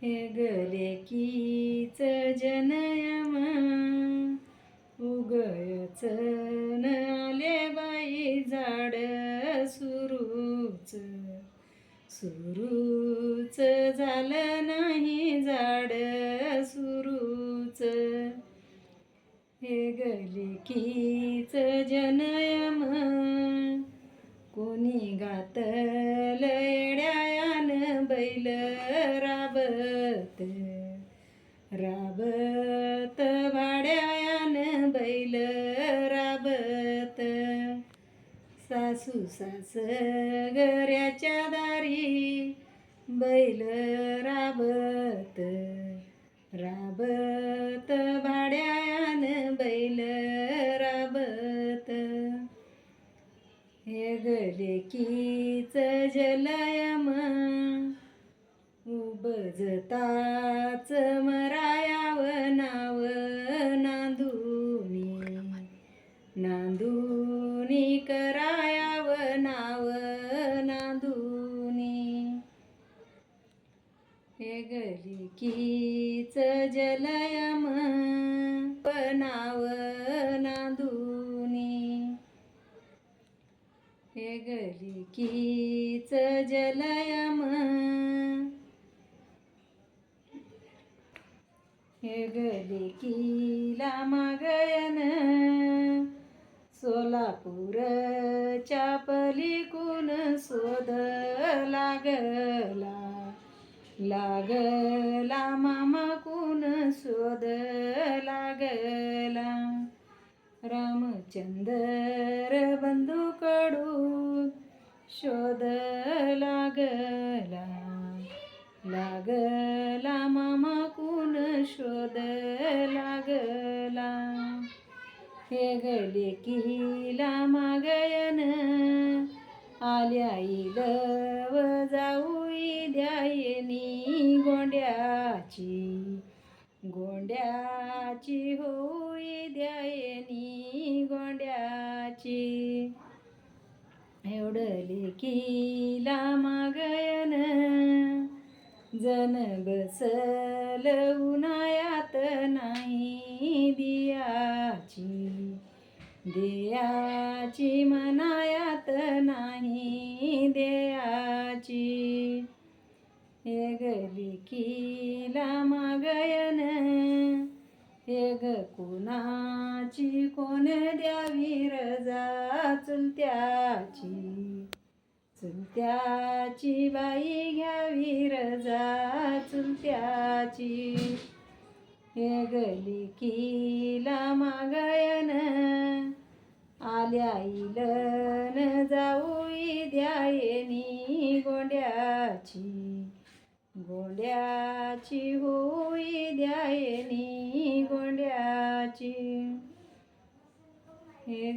हे गलेकीच जनयम उगयच न आले बाई झाड सुरूच सुरूच झालं नाही झाड सुरूच हे गलेकीच जनयम कोणी घातल येड्यायान बैल राबत राबत भाड्यायान बैल राबत सासू सास घराच्या दारी बैल राबत राबत भाड्यायान बैल राबत हे गलेकीच जलयम उबजताच मरायाव नाव नांदुनी नांदुनी करायाव नाव नांदुनी हे गलेकीच जलयम नाव नांदुनी हे गलेकीच जलयम हे गलेकीला मागयन सोलापूरच्या पलीकून शोध लागला लागला मामाकून शोध लागला रामचंद्र बंधूकडून शोध लागला लागला मामाकून शोध लागला हे गलेकीला मागयन आल्या इलव जाऊई द्यायनी गोंड्याची गोंड्याची होई द्यायनी गोंड्याची एवढं लेकीला मागयन जन बसल उन्हाळ्यात नाही दियाची देयाची मनायात नाही देयाची हे गलेकीला मागयन हे ग कोणाची कोण द्यावी रजा चुलत्याची चुलत्याची बाई घ्यावी रजा चुलत्याची हे गलेकीला मागयन आल्या इलन जाऊई द्यायनी गोंड्याची गोंड्याची होई द्यायनी गोंड्याची हे